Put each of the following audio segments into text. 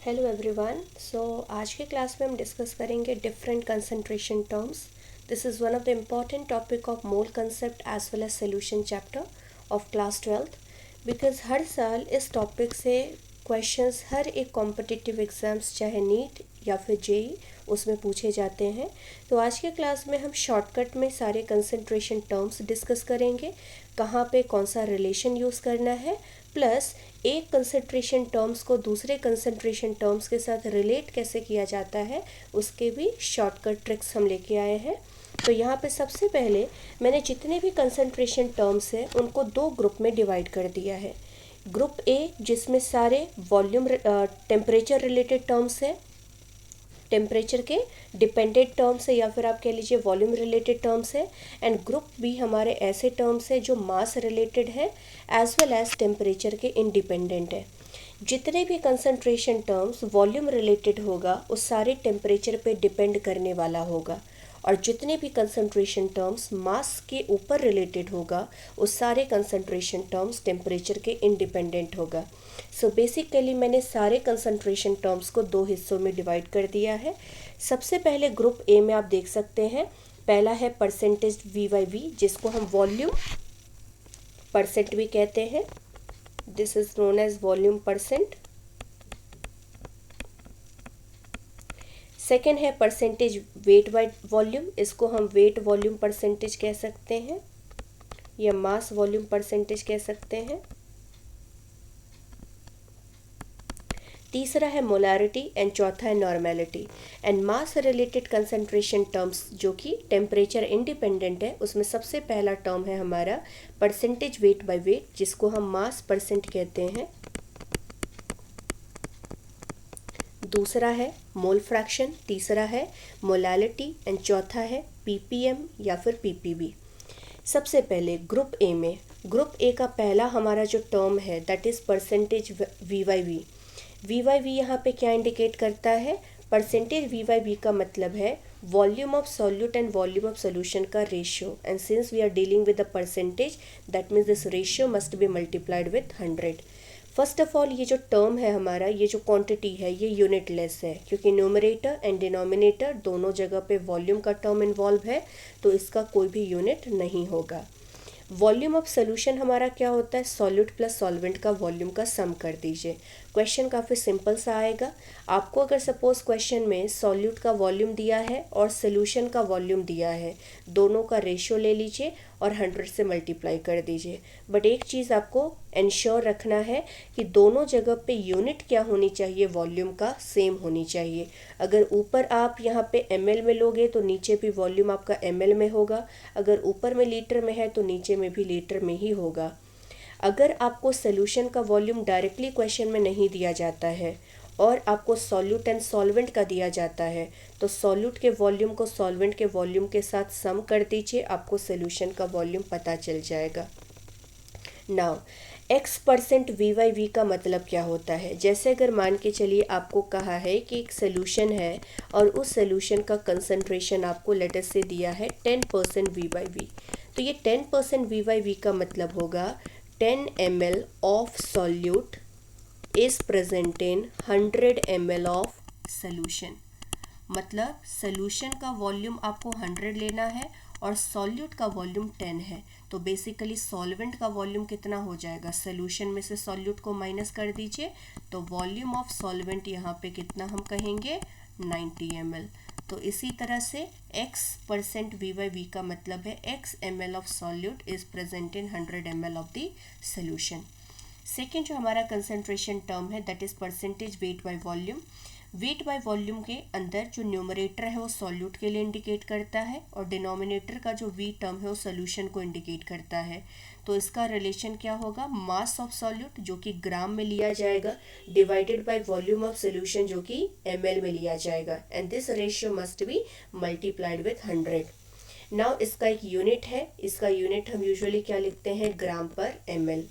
Hello everyone. आज के class में हम डिस्कस करेंगे different concentration terms. This is one of the important topic of mole concept as well as solution chapter of class 12 because हर साल इस topic से क्वेश्चंस हर एक कॉम्पिटिटिव एग्ज़ाम्स चाहे नीट या फिर जेई उसमें पूछे जाते हैं। तो आज के क्लास में हम शॉर्टकट में सारे कंसंट्रेशन टर्म्स डिस्कस करेंगे, कहाँ पे कौन सा रिलेशन यूज़ करना है, प्लस एक कंसंट्रेशन टर्म्स को दूसरे कंसंट्रेशन टर्म्स के साथ रिलेट कैसे किया जाता है उसके भी शॉर्टकट ट्रिक्स हम लेके आए हैं। तो यहाँ पे सबसे पहले मैंने जितने भी कंसंट्रेशन टर्म्स हैं उनको दो ग्रुप में डिवाइड कर दिया है। ग्रुप ए जिसमें सारे वॉल्यूम टेम्परेचर रिलेटेड टर्म्स हैं, टेम्परेचर के डिपेंडेंट टर्म्स है या फिर आप कह लीजिए वॉल्यूम रिलेटेड टर्म्स है। एंड ग्रुप बी हमारे ऐसे टर्म्स है जो मास रिलेटेड है एज वेल एज टेम्परेचर के इंडिपेंडेंट है। जितने भी कंसंट्रेशन टर्म्स वॉल्यूम रिलेटेड होगा वो सारे टेम्परेचर पे डिपेंड करने वाला होगा, और जितने भी कंसंट्रेशन टर्म्स मास के ऊपर रिलेटेड होगा वो सारे कंसंट्रेशन टर्म्स टेम्परेचर के इंडिपेंडेंट होगा। सो बेसिकली मैंने सारे कंसंट्रेशन टर्म्स को दो हिस्सों में डिवाइड कर दिया है। सबसे पहले ग्रुप ए में आप देख सकते हैं, पहला है परसेंटेज वी बाई वी जिसको हम वॉल्यूम परसेंट भी कहते हैं। This is known as volume percent. Second है परसेंटेज वेट बाई वॉल्यूम, इसको हम वेट वॉल्यूम परसेंटेज कह सकते हैं या मास वॉल्यूम परसेंटेज कह सकते हैं। तीसरा है मोलारिटी एंड चौथा है normality. And mass related concentration terms जो कि टेम्परेचर इंडिपेंडेंट है उसमें सबसे पहला टर्म है हमारा परसेंटेज वेट बाय वेट जिसको हम मास परसेंट कहते हैं। दूसरा है मोल फ्रैक्शन, तीसरा है मोलालिटी एंड चौथा है पीपीएम या फिर पीपीबी। सबसे पहले ग्रुप ए में, ग्रुप ए का पहला हमारा जो टर्म है that is percentage V by V. V by V यहाँ पे क्या इंडिकेट करता है? परसेंटेज वी बाई वी का मतलब है volume of solute and volume of solution का ratio, and since we are dealing with the percentage that means this ratio must be multiplied with 100। First of all ये जो term है हमारा, ये जो क्वांटिटी है ये यूनिटलेस है क्योंकि न्यूमरेटर एंड डिनोमिनेटर दोनों जगह पे वॉल्यूम का टर्म इन्वॉल्व है, तो इसका कोई भी यूनिट नहीं होगा। वॉल्यूम ऑफ सोल्यूशन हमारा क्या होता है? सॉल्यूट प्लस सॉल्वेंट का वॉल्यूम का सम कर दीजिए। क्वेश्चन काफ़ी सिंपल सा आएगा। आपको अगर सपोज क्वेश्चन में सॉल्यूट का वॉल्यूम दिया है और सोल्यूशन का वॉल्यूम दिया है, दोनों का रेशियो ले लीजिए और 100 से मल्टीप्लाई कर दीजिए। बट एक चीज़ आपको इंश्योर रखना है कि दोनों जगह पे यूनिट क्या होनी चाहिए, वॉल्यूम का सेम होनी चाहिए। अगर ऊपर आप यहाँ पे ml में लोगे तो नीचे भी वॉल्यूम आपका ml में होगा, अगर ऊपर में लीटर में है तो नीचे में भी लीटर में ही होगा। अगर आपको सोल्यूशन का वॉल्यूम डायरेक्टली क्वेश्चन में नहीं दिया जाता है और आपको सॉल्यूट एंड सॉल्वेंट का दिया जाता है तो सॉल्यूट के वॉल्यूम को सॉल्वेंट के वॉल्यूम के साथ सम कर दीजिए, आपको सोल्यूशन का वॉल्यूम पता चल जाएगा। Now X percent V by V का मतलब क्या होता है? जैसे अगर मान के चलिए आपको कहा है कि एक सोल्यूशन है और उस सोल्यूशन का कंसंट्रेशन आपको लेटर से दिया है 10% वी बाई वी, तो ये 10% वी बाई वी का मतलब होगा 10 ml of solute is present in 100 ml of solution. मतलब सोल्यूशन का वॉल्यूम आपको 100 लेना है और सॉल्यूट का वॉल्यूम 10 है, तो बेसिकली सॉल्वेंट का वॉल्यूम कितना हो जाएगा? सोल्यूशन में से सॉल्यूट को माइनस कर दीजिए तो वॉल्यूम ऑफ सॉल्वेंट यहाँ पे कितना हम कहेंगे? 90 ml। तो इसी तरह से x percent V by V का मतलब है x ml of solute is present in 100 ml of the solution. Second जो हमारा कंसंट्रेशन टर्म है that is percentage weight by volume. Weight by volume के अंदर जो न्यूमरेटर है वो सॉल्यूट के लिए इंडिकेट करता है और डिनोमिनेटर का जो वी टर्म है वो सोल्यूशन को इंडिकेट करता है। तो इसका रिलेशन क्या होगा? मास ऑफ सॉल्यूट जो कि ग्राम में लिया जाएगा divided by volume of solution जो कि ml में लिया जाएगा, and this ratio must be multiplied with 100। Now इसका एक यूनिट है, इसका यूनिट हम यूजुअली क्या लिखते हैं? ग्राम पर ml।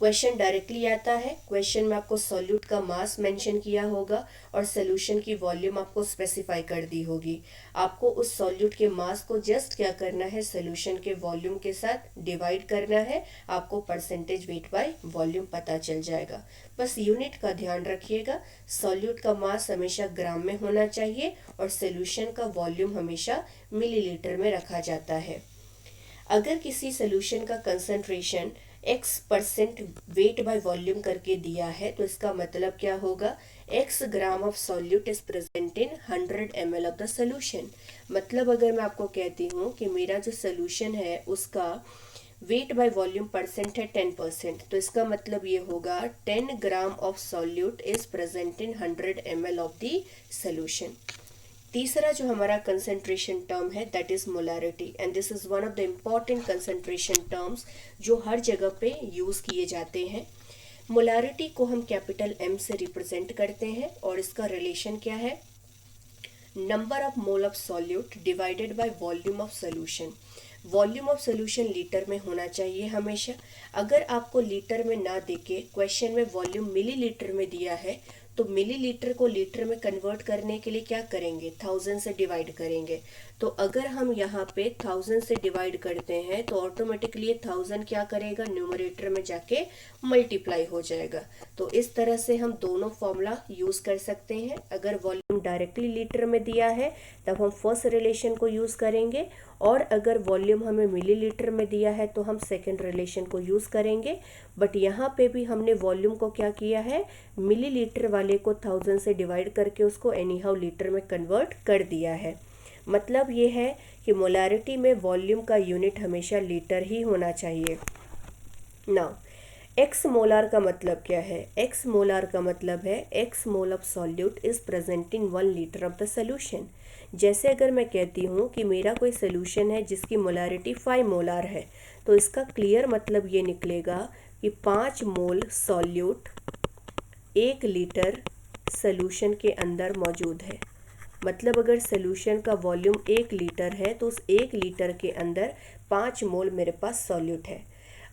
क्वेश्चन डायरेक्टली आता है, क्वेश्चन में आपको सॉल्यूट का मास मेंशन किया होगा और सोल्यूशन की वॉल्यूम आपको स्पेसिफाई कर दी होगी। आपको उस सॉल्यूट के मास को जस्ट क्या करना है, सोल्यूशन के वॉल्यूम के साथ डिवाइड करना है, आपको परसेंटेज वेट बाय वॉल्यूम पता चल जाएगा। बस यूनिट का ध्यान रखिएगा, सॉल्यूट का मास हमेशा ग्राम में होना चाहिए और सोल्यूशन का वॉल्यूम हमेशा मिलीलीटर में रखा जाता है। अगर किसी सोल्यूशन का concentration x% wait by volume करके दिया है तो इसका मतलब क्या होगा, x gram of solute is present in 100 ml of the solution. मतलब अगर मैं आपको कहती हूँ कि मेरा जो सोल्यूशन है उसका वेट बाय वॉल्यूम परसेंट है 10%, तो इसका मतलब ये होगा 10 gram of solute is present in 100 ml of the solution. तीसरा जो हमारा कंसंट्रेशन टर्म है that is molarity, and this is one of the important concentration terms जो हर जगह पे यूज किए जाते हैं। मोलारिटी को हम कैपिटल M से रिप्रेजेंट करते हैं और इसका रिलेशन क्या है, number of mole of solute divided by volume of solution. Volume of solution litre में होना चाहिए हमेशा। अगर आपको लीटर में ना देके क्वेश्चन में वॉल्यूम मिलीलीटर में दिया है तो मिलीलीटर को लीटर में कन्वर्ट करने के लिए क्या करेंगे, 1000 से डिवाइड करेंगे। तो अगर हम यहाँ पे 1000 से डिवाइड करते हैं तो ऑटोमेटिकली 1000 क्या करेगा, न्यूमरेटर में जाके मल्टीप्लाई हो जाएगा। तो इस तरह से हम दोनों फॉर्मूला यूज कर सकते हैं। अगर वॉल्यूम डायरेक्टली लीटर में दिया है तब हम फर्स्ट रिलेशन को यूज करेंगे, और अगर वॉल्यूम हमें मिलीलीटर में दिया है तो हम सेकंड रिलेशन को यूज करेंगे। बट यहाँ पे भी हमने वॉल्यूम को क्या किया है, मिलीलीटर वाले को 1000 से डिवाइड करके उसको एनी हाउ लीटर में कन्वर्ट कर दिया है। मतलब ये है कि मोलारिटी में वॉल्यूम का यूनिट हमेशा लीटर ही होना चाहिए। नाउ एक्स मोलार का मतलब क्या है, एक्स मोलार का मतलब है x mole of solute is present in 1 litre of the solution. जैसे अगर मैं कहती हूँ कि मेरा कोई सोल्यूशन है जिसकी मोलारिटी 5 मोलार है तो इसका क्लियर मतलब ये निकलेगा कि 5 मोल सॉल्यूट 1 लीटर सोल्यूशन के अंदर मौजूद है। मतलब अगर सोल्यूशन का वॉल्यूम 1 लीटर है तो उस 1 लीटर के अंदर 5 मोल मेरे पास सॉल्यूट है।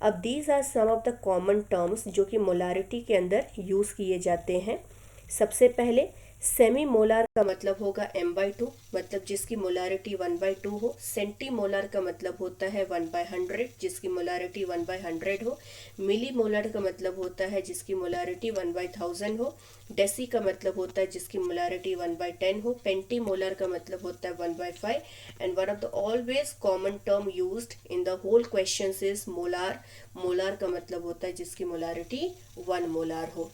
अब these are some of the common terms जो कि मोलारिटी के अंदर यूज़ किए जाते हैं। सबसे पहले सेमी मोलार का मतलब होगा m/2, मतलब जिसकी मोलारिटी 1/2 हो। सेंटी मोलार का मतलब होता है 1/100, जिसकी मोलारिटी 1/100 हो। मिली मोलार का मतलब होता है जिसकी मोलारिटी 1/1000 हो। डेसी का मतलब होता है जिसकी मोलारिटी 1/10 हो। पेंटी मोलार का मतलब होता है 1/5। And one of the always common term used in the whole question is molar. Molar का मतलब होता है जिसकी मोलारिटी 1 मोलार हो।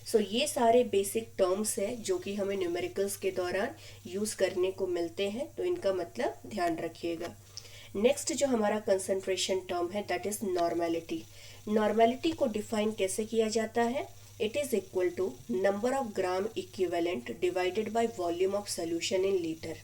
सो ये सारे बेसिक टर्म्स हैं जो कि हमें न्यूमेरिकल्स के दौरान यूज करने को मिलते हैं, तो इनका मतलब ध्यान रखिएगा। नेक्स्ट जो हमारा कंसंट्रेशन टर्म है दैट इज नॉर्मेलिटी। नॉर्मेलिटी को डिफाइन कैसे किया जाता है, it is equal to number of gram equivalent divided by volume of solution in litre.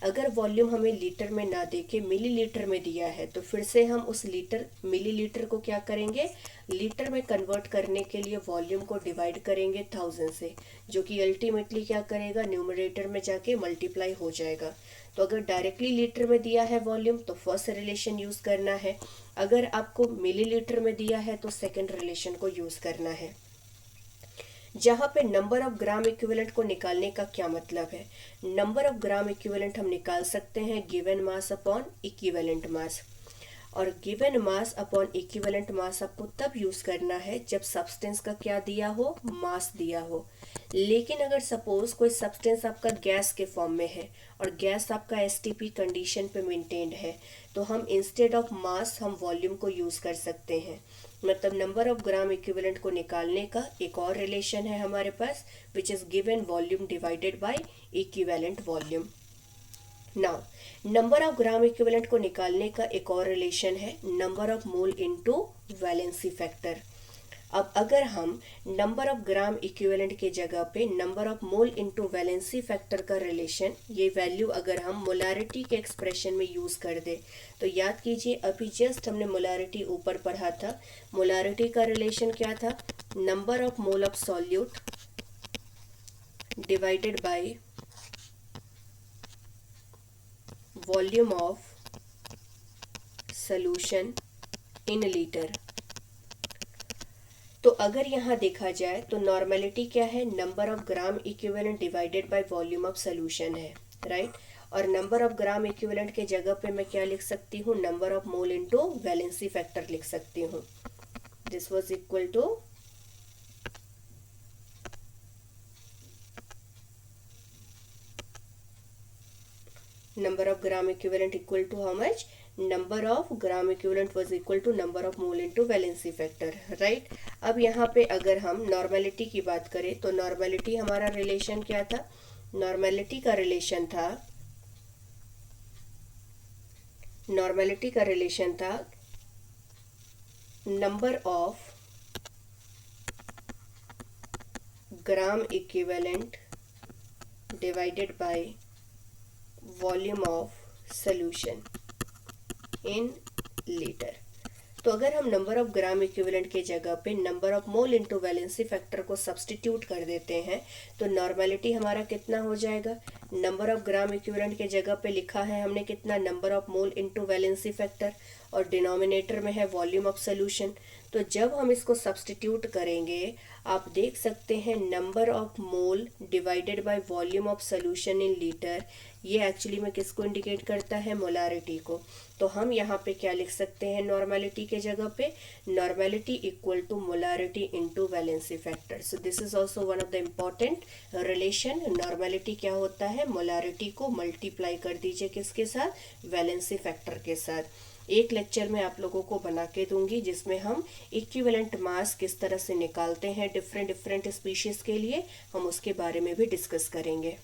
अगर वॉल्यूम हमें लीटर में ना देके मिलीलीटर में दिया है तो फिर से हम उस लीटर मिलीलीटर को क्या करेंगे, लीटर में कन्वर्ट करने के लिए वॉल्यूम को डिवाइड करेंगे 1000 से, जो कि अल्टीमेटली क्या करेगा, न्यूमरेटर में जाके मल्टीप्लाई हो जाएगा। तो अगर डायरेक्टली लीटर में दिया है वॉल्यूम तो फर्स्ट रिलेशन यूज करना है, अगर आपको मिलीलीटर में दिया है तो सेकेंड रिलेशन को यूज करना है। जहाँ पे नंबर ऑफ ग्राम इक्विवेलेंट को निकालने का क्या मतलब है, नंबर ऑफ ग्राम इक्विवेलेंट हम निकाल सकते हैं given mass upon equivalent mass, और given mass upon equivalent mass आपको तब यूज करना है जब सब्सटेंस का क्या दिया हो, मास दिया हो। लेकिन अगर सपोज कोई सब्सटेंस आपका गैस के फॉर्म में है और गैस आपका एसटीपी कंडीशन पे मेंटेन्ड है तो हम इंस्टेड ऑफ मास हम वॉल्यूम को यूज कर सकते हैं। मतलब नंबर ऑफ ग्राम इक्विवेलेंट को निकालने का एक और रिलेशन है हमारे पास which is given volume divided by equivalent volume. Now number of gram equivalent को निकालने का एक और रिलेशन है number of mole into valency factor. अब अगर हम नंबर ऑफ ग्राम इक्विवेलेंट के जगह पे number of mole into valency factor का रिलेशन, ये वैल्यू अगर हम मोलारिटी के एक्सप्रेशन में यूज कर दे तो याद कीजिए अभी जस्ट हमने मोलारिटी ऊपर पढ़ा था। मोलारिटी का रिलेशन क्या था, number of mole of solute divided by volume of solution in litre. तो अगर यहाँ देखा जाए तो नॉर्मेलिटी क्या है, number of gram equivalent divided by volume of solution है, राइट। और नंबर ऑफ ग्राम इक्विवेलेंट के जगह पे मैं क्या लिख सकती हूँ, number of mole into valency factor लिख सकती हूँ। This was equal to number of gram equivalent equal to how much, number of gram equivalent was equal to number of mole into valency factor, right। अब यहाँ पे अगर हम normality की बात करें तो नॉर्मेलिटी हमारा रिलेशन क्या था, नॉर्मेलिटी का रिलेशन था, नॉर्मेलिटी का रिलेशन था number of gram equivalent divided by volume of solution in litre. तो अगर हम नंबर ऑफ ग्राम इक्विवेलेंट के जगह पे number of mole into valency factor को सब्स्टिट्यूट कर देते हैं तो नॉर्मेलिटी हमारा कितना हो जाएगा, नंबर ऑफ ग्राम इक्विवेलेंट के जगह पे लिखा है हमने कितना, number of mole into valency factor, और डिनोमिनेटर में है वॉल्यूम ऑफ सोल्यूशन। तो जब हम इसको सब्स्टिट्यूट करेंगे आप देख सकते हैं number of mole divided by volume of solution in litre, ये एक्चुअली में किसको इंडिकेट करता है, मोलारिटी को। तो हम यहाँ पे क्या लिख सकते हैं नॉर्मेलिटी के जगह पे, normality equal to molarity into valency factor. So this is also one of the important relation. Normality क्या होता है, मोलारिटी को मल्टीप्लाई कर दीजिए किसके साथ, वैलेंसी फैक्टर के साथ। एक लेक्चर में आप लोगों को बना के दूंगी जिसमें हम इक्विवेलेंट मास किस तरह से निकालते हैं डिफरेंट स्पीशीज के लिए, हम उसके बारे में भी डिस्कस करेंगे।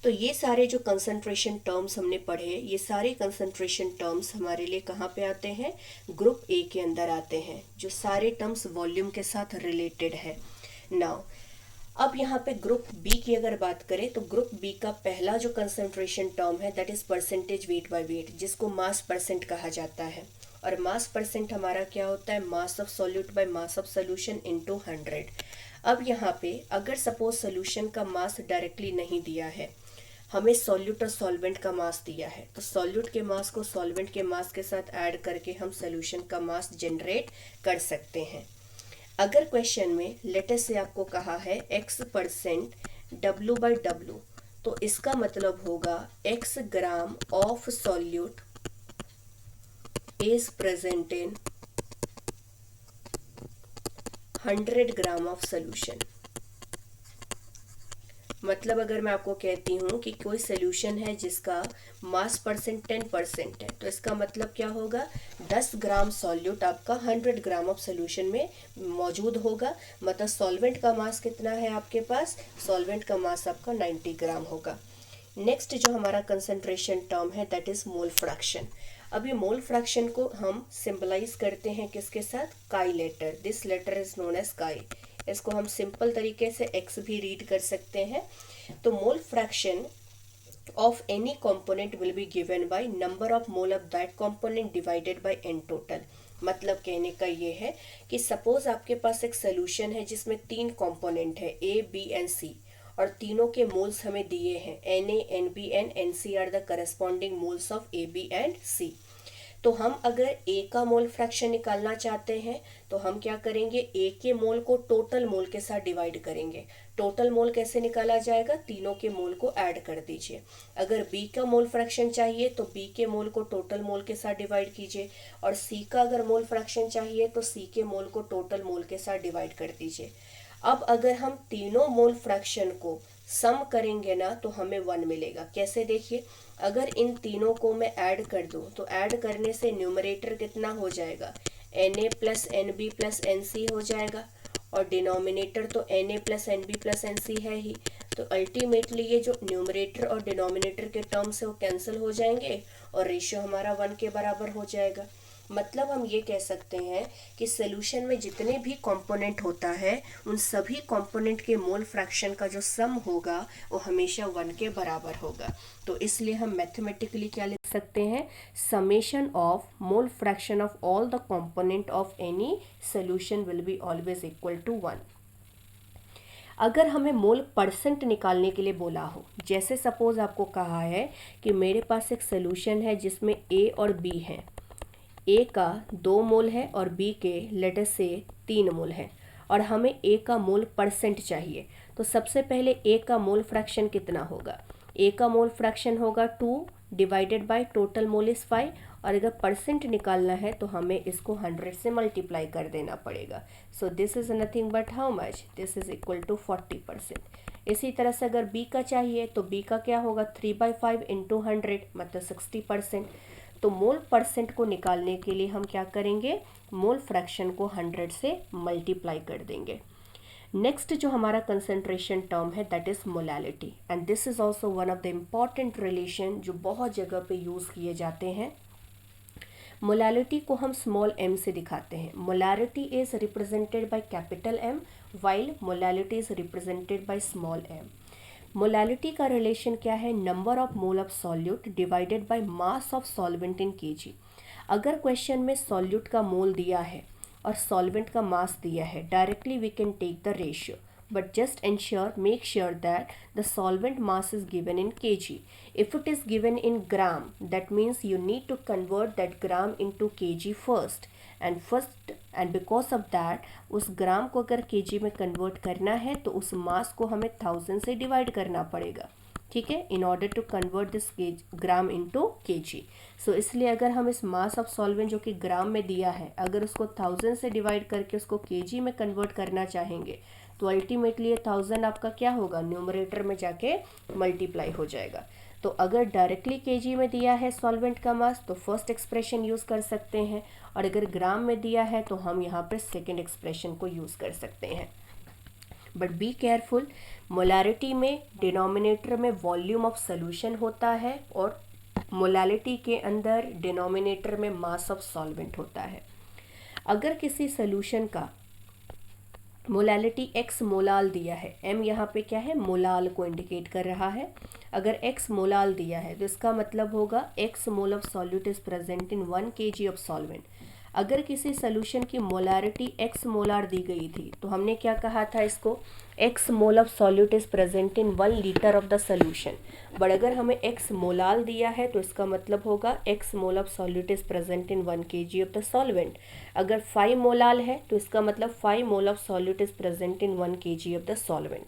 तो ये सारे जो कंसंट्रेशन टर्म्स हमने पढ़े, ये सारे कंसंट्रेशन टर्म्स हमारे लिए कहाँ पे आते हैं, ग्रुप ए के अंदर आते हैं, जो सारे टर्म्स वॉल्यूम के साथ रिलेटेड है। नाउ अब यहाँ पे ग्रुप बी की अगर बात करें तो ग्रुप बी का पहला जो कंसंट्रेशन टर्म है that is percentage weight by wait, जिसको मास परसेंट कहा जाता है। और मास परसेंट हमारा क्या होता है, mass of solute by mass of solution into 100। अब यहाँ पे अगर सपोज सोल्यूशन का मास डायरेक्टली नहीं दिया है, हमें सॉल्यूट और सॉल्वेंट का मास दिया है, तो सॉल्यूट के मास को सॉल्वेंट के मास के साथ ऐड करके हम सोल्यूशन का मास जनरेट कर सकते हैं। अगर क्वेश्चन में लेटेस्ट से आपको कहा है x% W बाई W, तो इसका मतलब होगा x gram of solute is present in 100 gram of solution. मतलब अगर मैं आपको कहती हूँ कि कोई सोल्यूशन है जिसका मास परसेंट 10% है, तो इसका मतलब क्या होगा, 10 ग्राम सॉल्यूट आपका 100 ग्राम ऑफ सोल्यूशन में मौजूद होगा। मतलब सॉल्वेंट का मास कितना है आपके पास, सॉल्वेंट का मास आपका 90 ग्राम होगा। नेक्स्ट जो हमारा कंसंट्रेशन टर्म है दैट इज मोल फ्रैक्शन। अब ये मोल फ्रैक्शन को हम सिंबलाइज करते हैं किसके साथ, chi letter. This letter is known as chi. इसको हम सिंपल तरीके से x भी रीड कर सकते हैं। तो मोल fraction of any component will be given by number of mole of that component divided by n total. मतलब कहने का ये है कि सपोज आपके पास एक सोल्यूशन है जिसमें 3 कंपोनेंट है A, B एंड C, और तीनों के मोल्स हमें दिए हैं Na, Nb and Nc are the corresponding moles of A, B and C। तो हम अगर A का मोल फ्रैक्शन निकालना चाहते हैं तो हम क्या करेंगे, A के मोल को टोटल मोल के साथ डिवाइड करेंगे। टोटल मोल कैसे निकाला जाएगा, तीनों के मोल को ऐड कर दीजिए। अगर B का मोल फ्रैक्शन चाहिए तो B के मोल को टोटल मोल के साथ डिवाइड कीजिए, और C का अगर मोल फ्रैक्शन चाहिए तो C के मोल को टोटल मोल के साथ डिवाइड कर दीजिए। अब अगर हम तीनों मोल फ्रैक्शन को सम करेंगे ना तो हमें 1 मिलेगा। कैसे, देखिए, अगर इन तीनों को मैं ऐड कर दूं तो ऐड करने से न्यूमरेटर कितना हो जाएगा, Na plus NB plus NC हो जाएगा, और डिनोमिनेटर तो Na plus NB plus NC है ही। तो अल्टीमेटली ये जो न्यूमरेटर और डिनोमिनेटर के टर्म्स है वो कैंसिल हो जाएंगे और रेशियो हमारा 1 के बराबर हो जाएगा। मतलब हम ये कह सकते हैं कि सोल्यूशन में जितने भी कंपोनेंट होता है उन सभी कंपोनेंट के मोल फ्रैक्शन का जो सम होगा वो हमेशा 1 के बराबर होगा। तो इसलिए हम मैथमेटिकली क्या लिख सकते हैं, summation of mole fraction of all the component of any solution will be always equal to 1। अगर हमें मोल परसेंट निकालने के लिए बोला हो, जैसे सपोज आपको कहा है कि मेरे पास एक सोल्यूशन है जिसमें A और B है, ए का 2 मोल है और बी के लेटर से 3 मोल है और हमें ए का मोल परसेंट चाहिए। तो सबसे पहले ए का मोल फ्रैक्शन कितना होगा? ए का मोल फ्रैक्शन होगा 2 divided by total mole is 5 और अगर परसेंट निकालना है तो हमें इसको 100 से मल्टीप्लाई कर देना पड़ेगा। So this is nothing but how much? This is equal to 40%। इसी तरह से अगर बी का चाहिए तो बी का क्या होगा? 3/5 इंटू 100 मतलब 60%। तो मोल परसेंट को निकालने के लिए हम क्या करेंगे? मोल फ्रैक्शन को 100 से मल्टीप्लाई कर देंगे। नेक्स्ट जो हमारा कंसंट्रेशन टर्म है that is molality and this is also one of the important relation जो बहुत जगह पे यूज़ किए जाते हैं। मोलैलिटी को हम स्मॉल m से दिखाते हैं। Molality is represented by capital M while molality is represented by small m। Molality का रिलेशन क्या है? Number of mole of solute divided by mass of solvent in kg। अगर क्वेश्चन में सॉल्यूट का मोल दिया है और सॉल्वेंट का मास दिया है, directly we can take the ratio, but just make sure that the solvent mass is given in kg. If it is given in gram, that means you need to convert that gram into kg first and because of that उस ग्राम को अगर kg में convert करना है तो उस मास को हमें 1000 से डिवाइड करना पड़ेगा, ठीक है, in order to convert this gram into kg। So इसलिए अगर हम इस मास ऑफ सॉल्वेंट जो कि ग्राम में दिया है, अगर उसको 1000 से डिवाइड करके उसको kg में कन्वर्ट करना चाहेंगे तो अल्टीमेटली ये 1000 आपका क्या होगा? न्यूमरेटर में जाके मल्टीप्लाई हो जाएगा। तो अगर डायरेक्टली केजी में दिया है सॉल्वेंट का मास तो फर्स्ट एक्सप्रेशन यूज़ कर सकते हैं और अगर ग्राम में दिया है तो हम यहाँ पर सेकेंड एक्सप्रेशन को यूज़ कर सकते हैं। बट बी केयरफुल, मोलैरिटी में डिनोमिनेटर में वॉल्यूम ऑफ सोल्यूशन होता है और मोलैलिटी के अंदर डिनोमिनेटर में मास ऑफ सॉल्वेंट होता है। अगर किसी सोल्यूशन का मोलैलिटी x मोलाल दिया है, m यहाँ पे क्या है? मोलाल को इंडिकेट कर रहा है। अगर x मोलाल दिया है तो इसका मतलब होगा x mole of solute is present in 1 kg of solvent. अगर किसी सोल्यूशन की मोलारिटी x मोलार दी गई थी तो हमने क्या कहा था इसको? x mole of solute is present in 1 litre of the solution. But अगर हमें x मोलाल दिया है तो इसका मतलब होगा x mole of solute is present in 1 kg of the solvent. अगर 5 मोलाल है तो इसका मतलब 5 मोल of solute is present in 1 kg of the solvent.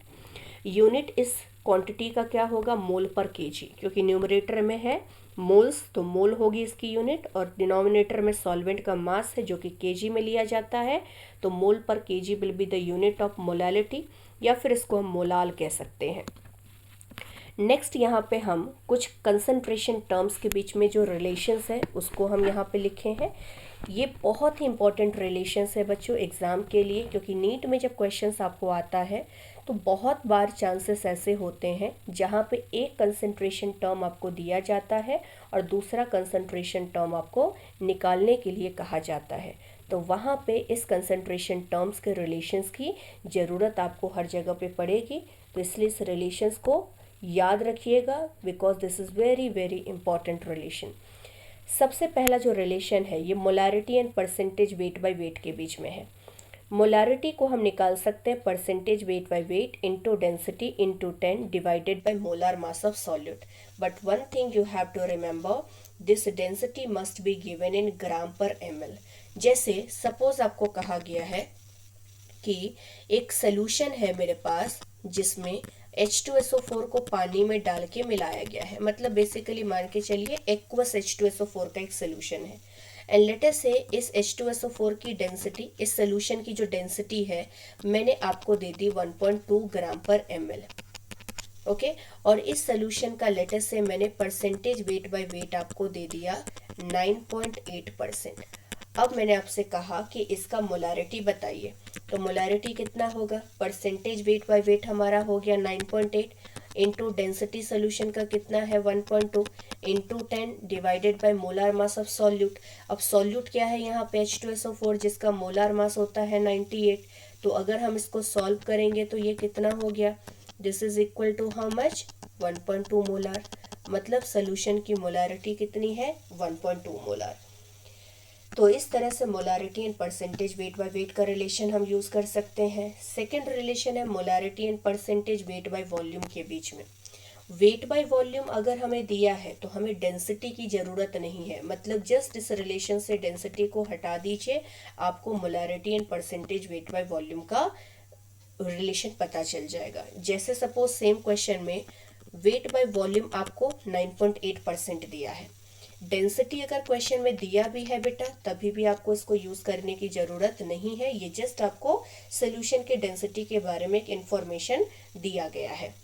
Unit इस क्वांटिटी का क्या होगा? मोल पर kg, क्योंकि न्यूमरेटर में है मोल्स तो मोल होगी इसकी यूनिट और डिनोमिनेटर में सॉल्वेंट का मास है जो कि kg में लिया जाता है, तो मोल पर kg will be the unit of molality या फिर इसको हम मोलाल कह सकते हैं। नेक्स्ट यहाँ पे हम कुछ कंसंट्रेशन टर्म्स के बीच में जो रिलेशंस है उसको हम यहाँ पे लिखे हैं। ये बहुत ही इंपॉर्टेंट रिलेशंस है बच्चों एग्ज़ाम के लिए, क्योंकि नीट में जब क्वेश्चंस आपको आता है तो बहुत बार चांसेस ऐसे होते हैं जहाँ पे एक कंसंट्रेशन टर्म आपको दिया जाता है और दूसरा कंसंट्रेशन टर्म आपको निकालने के लिए कहा जाता है, तो वहाँ पे इस कंसंट्रेशन टर्म्स के रिलेशंस की ज़रूरत आपको हर जगह पे पड़ेगी। तो इसलिए इस रिलेशंस को याद रखिएगा because this is very very important relation. सबसे पहला जो रिलेशन है ये molarity and percentage weight by weight के बीच में है। मोलैरिटी को हम निकाल सकते हैं percentage weight by weight into density into 10 divided by molar mass of solute. But one thing you have to remember, this density must be given in gram per ml। जैसे सपोज आपको कहा गया है कि एक सोल्यूशन है मेरे पास जिसमें H2SO4 को पानी में डाल के मिलाया गया है, मतलब बेसिकली मान के चलिए एक्वस H2SO4 का एक सोल्यूशन है एंड लेट अस से इस H2SO4 की डेंसिटी, इस सोल्यूशन की जो डेंसिटी है मैंने आपको दे दी 1.2 ग्राम पर ml, ओके। और इस सोल्यूशन का लेट अस से मैंने परसेंटेज वेट बाय वेट आपको दे दिया 9.8%। अब मैंने आपसे कहा कि इसका मोलैरिटी बताइए, तो मोलैरिटी कितना होगा? परसेंटेज वेट बाय वेट हमारा हो गया 9.8 इंटू डेंसिटी सोल्यूशन का कितना है 1.2 into 10 divided bye molar mass of solute. अब सॉल्यूट क्या है यहाँ पे? H2SO4 जिसका मोलार मास होता है 98। तो अगर हम इसको सॉल्व करेंगे तो ये कितना हो गया? This is equal to how much? 1.2 molar. मतलब सोल्यूशन की मोलैरिटी कितनी है? 1.2 मोलार। तो इस तरह से molarity and percentage weight by weight का रिलेशन हम यूज़ कर सकते हैं। सेकंड रिलेशन है molarity and percentage weight by volume के बीच में। वेट बाय वॉल्यूम अगर हमें दिया है तो हमें डेंसिटी की ज़रूरत नहीं है, मतलब जस्ट इस रिलेशन से डेंसिटी को हटा दीजिए, आपको molarity and percentage weight by volume का रिलेशन पता चल जाएगा। जैसे सपोज सेम क्वेश्चन में वेट बाय वॉल्यूम आपको 9.8% दिया है, डेंसिटी अगर क्वेश्चन में दिया भी है बेटा तभी भी आपको इसको यूज़ करने की ज़रूरत नहीं है, ये जस्ट आपको सोल्यूशन के डेंसिटी के बारे में एक इंफॉर्मेशन दिया गया है।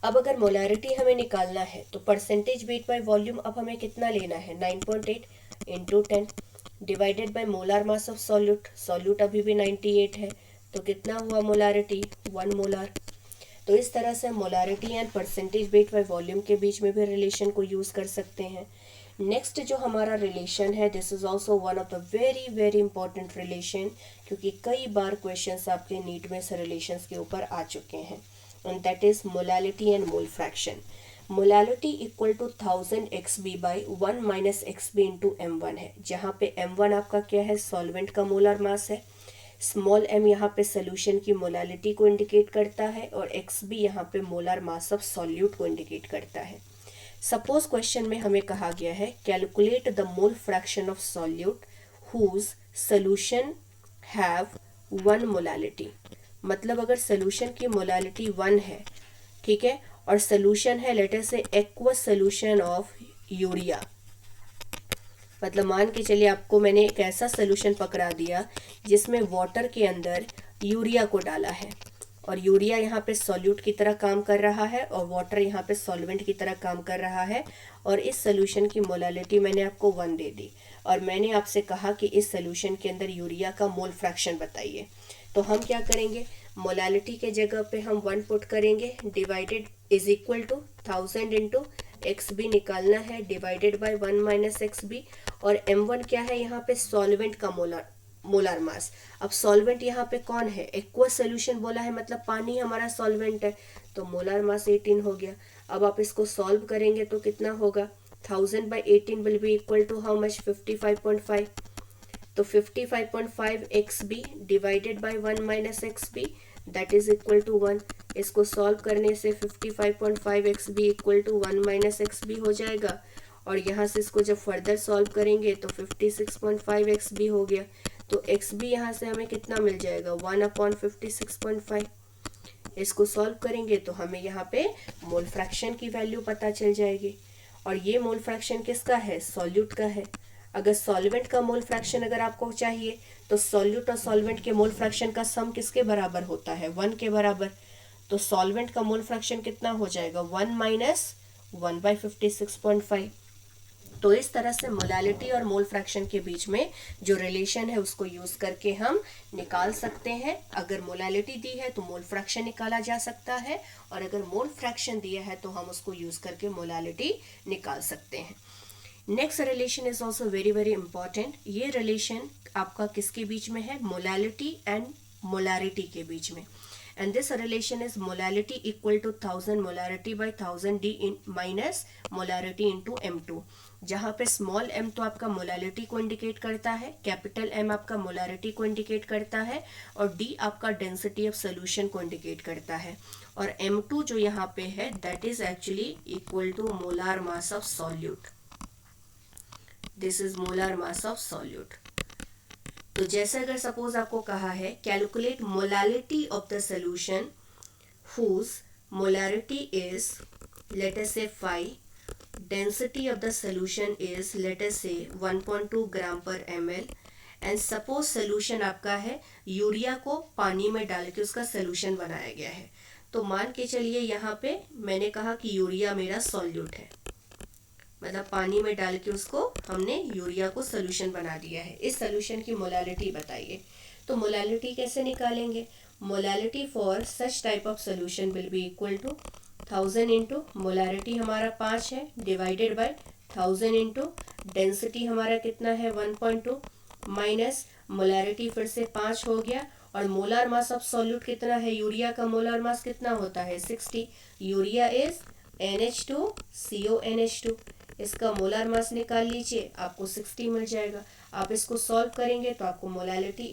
अब अगर मोलैरिटी हमें निकालना है तो परसेंटेज वेट बाय वॉल्यूम अब हमें कितना लेना है, 9.8 into 10 divided bye molar mass of solute, solute अभी भी 98 है, तो कितना हुआ मोलारिटी, 1 मोलार। तो इस तरह से molarity and percentage weight by volume के बीच में भी रिलेशन को यूज़ कर सकते हैं। नेक्स्ट जो हमारा रिलेशन है, this is also one of the very very important relation, क्योंकि कई बार क्वेश्चंस आपके नीट में इस रिलेशंस के ऊपर आ चुके हैं, and that is molality and mole fraction. Molality equal to 1000 xb by 1 minus xb into m1 है, जहाँ पे m1 आपका क्या है, सॉल्वेंट का मोलर मास है, स्मॉल m यहाँ पे सोल्यूशन की मोलालिटी को इंडिकेट करता है, और xb यहाँ पे मोलर मास ऑफ सॉल्यूट को इंडिकेट करता है। सपोज क्वेश्चन में हमें कहा गया है calculate the mole fraction of solute whose solution have 1 molality, मतलब अगर सोल्यूशन की मोलालिटी 1 है, ठीक है, और सोल्यूशन है लेट अस से एक्वस सोल्यूशन ऑफ यूरिया, मतलब मान के चलिए आपको मैंने एक ऐसा सोल्यूशन पकड़ा दिया जिसमें वाटर के अंदर यूरिया को डाला है, और यूरिया यहाँ पे सॉल्यूट की तरह काम कर रहा है और वाटर यहाँ पे सॉल्वेंट की तरह काम कर रहा है, और इस सोल्यूशन की मोलालिटी मैंने आपको 1 दे दी, और मैंने आपसे कहा कि इस सोल्यूशन के अंदर यूरिया का मोल फ्रैक्शन बताइए। तो हम क्या करेंगे, मोलालिटी के जगह पे हम 1 पुट करेंगे, divided is equal to 1000 into X B निकालना है, divided by 1 minus X B, और m1 क्या है यहाँ पे, सॉल्वेंट का मोलार मास। अब सॉल्वेंट यहाँ पे कौन है, एक्वस सोल्यूशन बोला है, मतलब पानी हमारा सॉल्वेंट है, तो मोलार मास 18 हो गया। अब आप इसको सॉल्व करेंगे तो कितना होगा, 1000 by 18 will be equal to how much, 55.5, तो 55.5 XB divided by 1 minus XB that is equal to 1। इसको सॉल्व करने से 55.5 XB equal to 1 minus XB हो जाएगा, और यहाँ से इसको जब फर्दर सॉल्व करेंगे तो 56.5 XB हो गया, तो XB यहाँ से हमें कितना मिल जाएगा, 1/56.5। इसको सॉल्व करेंगे तो हमें यहाँ पे मोल फ्रैक्शन की वैल्यू पता चल जाएगी, और ये मोल फ्रैक्शन किसका है, सॉल्यूट का है। अगर सॉल्वेंट का मोल फ्रैक्शन अगर आपको चाहिए तो सॉल्यूट और सॉल्वेंट के मोल फ्रैक्शन का सम किसके बराबर होता है, 1 के बराबर, तो सॉल्वेंट का मोल फ्रैक्शन कितना हो जाएगा, 1 माइनस 1/56.5। तो इस तरह से मोलालिटी और मोल फ्रैक्शन के बीच में जो रिलेशन है उसको यूज करके हम निकाल सकते हैं। अगर मोलालिटी दी है तो मोल फ्रैक्शन निकाला जा सकता है, और अगर मोल फ्रैक्शन दिया है तो हम उसको यूज करके मोलालिटी निकाल सकते हैं। Next relation is also very very important. ये रिलेशन आपका किसके बीच में है, मोलालिटी एंड मोलारिटी के बीच में, and this relation is molality equal to 1000 molarity by 1000 d in minus molarity into m2, जहाँ पे स्मॉल m तो आपका मोलालिटी को इंडिकेट करता है, कैपिटल M आपका मोलारिटी को इंडिकेट करता है, और d आपका डेंसिटी ऑफ सोल्यूशन को इंडिकेट करता है, और m2 जो यहाँ पे है that is actually equal to molar mass of solute. This is molar mass of solute. तो जैसे अगर सपोज आपको कहा है calculate molality of the solution whose molarity is let us say 5, density of the solution is let us से 1.2 ग्राम per ml, and suppose solution आपका है urea को पानी में डाल के उसका सोल्यूशन बनाया गया है। तो मान के चलिए यहाँ पे मैंने कहा कि यूरिया मेरा सॉल्यूट है, मतलब पानी में डाल के उसको हमने यूरिया को सोल्यूशन बना दिया है। इस सोल्यूशन की मोलालिटी बताइए। तो मोलालिटी कैसे निकालेंगे, molality for such type of solution will be equal to 1000 into molarity हमारा 5 है, डिवाइडेड बाय 1000 इंटू डेंसिटी हमारा कितना है 1.2, माइनस मोलारिटी फिर से 5 हो गया, और मोलार मास ऑफ सॉल्यूट कितना है, यूरिया का मोलार मास कितना होता है 60, यूरिया इज NH2CONH2, इसका मोलार मास निकाल लीजिए, आपको 60 मिल जाएगा। आप इसको सॉल्व करेंगे तो आपको मोलालिटी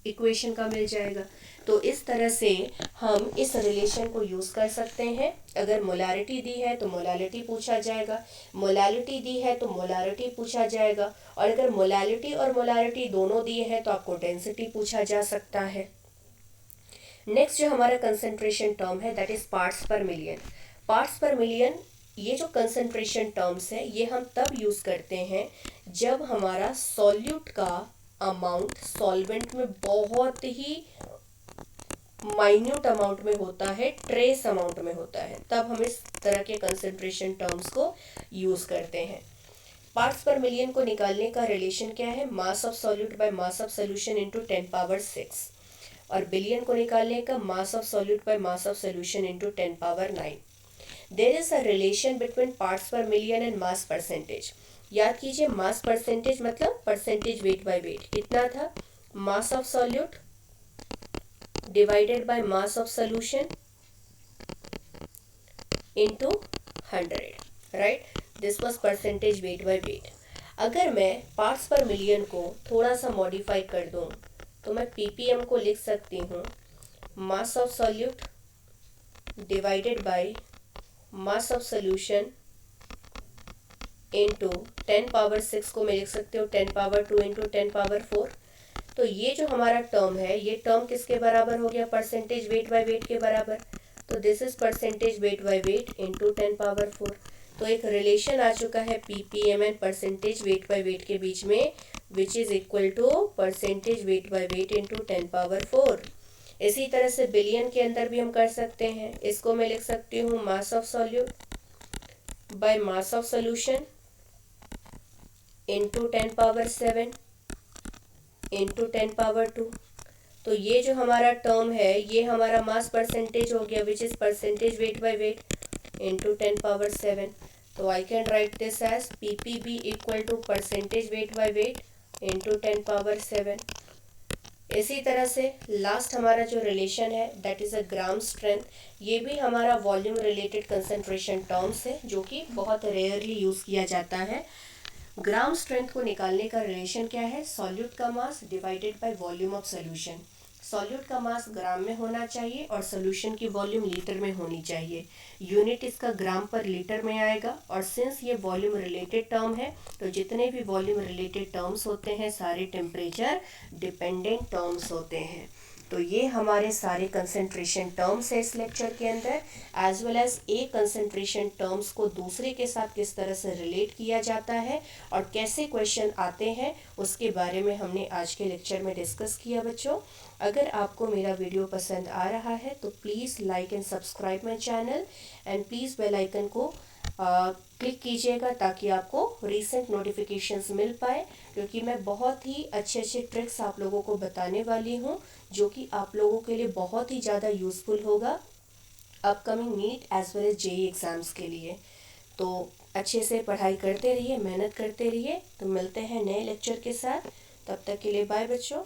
इक्वेशन का मिल जाएगा। तो इस तरह से हम इस रिलेशन को यूज़ कर सकते हैं। अगर मोलारिटी दी है तो मोलालिटी पूछा जाएगा, मोलालिटी दी है तो मोलारिटी पूछा जाएगा, और अगर मोलालिटी और मोलारिटी दोनों दिए हैं तो आपको डेंसिटी पूछा जा सकता है। नेक्स्ट जो हमारा कंसंट्रेशन टर्म है that is parts per million. Parts per million, ये जो कंसंट्रेशन टर्म्स है ये हम तब यूज करते हैं जब हमारा सॉल्यूट का अमाउंट सॉल्वेंट में बहुत ही माइन्यूट अमाउंट में होता है, ट्रेस अमाउंट में होता है, तब हम इस तरह के कंसंट्रेशन टर्म्स को यूज करते हैं। पार्ट्स पर मिलियन को निकालने का रिलेशन क्या है? Mass of solute by mass of solution into 10 power 6, और बिलियन को निकालने का mass of solute by mass of solution into 10 power 9। There is a relation between parts per million and mass percentage. याद कीजिए, mass percentage मतलब percentage weight by weight. कितना था? Mass of solute divided by mass of solution into 100, right? This was percentage weight by wait. अगर मैं parts per million को थोड़ा सा मॉडिफाई कर दूं तो मैं ppm को लिख सकती हूँ मास of solute divided by mass of solution into 10 power 6 को मैं लिख सकती हूँ 10 पावर 2 इंटू 10 पावर 4। तो ये जो हमारा टर्म है ये टर्म किसके बराबर हो गया? परसेंटेज वेट बाय वेट के बराबर। तो this is percentage weight by weight into 10 power 4। तो एक रिलेशन आ चुका है ppm and percentage weight by weight के बीच में, which is equal to percentage weight by weight into 10 power 4। इसी तरह से बिलियन के अंदर भी हम कर सकते हैं। इसको मैं लिख सकती हूँ मास of solute by mass of solution into 10 power 7 into 10 power 2। तो ये जो हमारा टर्म है ये हमारा मास परसेंटेज हो गया, which is percentage weight by weight into 10 power 7। तो I can write this as ppb equal to percentage weight by weight into 10 power 7। इसी तरह से लास्ट हमारा जो रिलेशन है that is a gram strength. ये भी हमारा वॉल्यूम रिलेटेड कंसंट्रेशन टर्म्स है जो कि बहुत रेयरली यूज किया जाता है। ग्राम स्ट्रेंथ को निकालने का रिलेशन क्या है? सॉल्यूट का mass divided by volume of solution. Solute का मास ग्राम में होना चाहिए और सॉल्यूशन की वॉल्यूम लीटर में होनी चाहिए। यूनिट इसका ग्राम पर लीटर में आएगा, और सिंस ये वॉल्यूम रिलेटेड टर्म है तो जितने भी वॉल्यूम रिलेटेड टर्म्स होते हैं सारे टेम्परेचर डिपेंडेंट टर्म्स होते हैं। तो ये हमारे सारे कंसंट्रेशन टर्म्स है इस लेक्चर के अंदर, एज वेल एज एक कंसंट्रेशन टर्म्स को दूसरे के साथ किस तरह से रिलेट किया जाता है और कैसे क्वेश्चन आते हैं उसके बारे में हमने आज के लेक्चर में डिस्कस किया। बच्चों, अगर आपको मेरा वीडियो पसंद आ रहा है तो please like and subscribe my channel, and please bell icon को क्लिक कीजिएगा ताकि आपको रीसेंट नोटिफिकेशंस मिल पाए, क्योंकि मैं बहुत ही अच्छे अच्छे ट्रिक्स आप लोगों को बताने वाली हूँ जो कि आप लोगों के लिए बहुत ही ज़्यादा यूज़फुल होगा upcoming NEET as well as JEE exams के लिए। तो अच्छे से पढ़ाई करते रहिए, मेहनत करते रहिए। तो मिलते हैं नए लेक्चर के साथ, तब तक के लिए बाय बच्चों।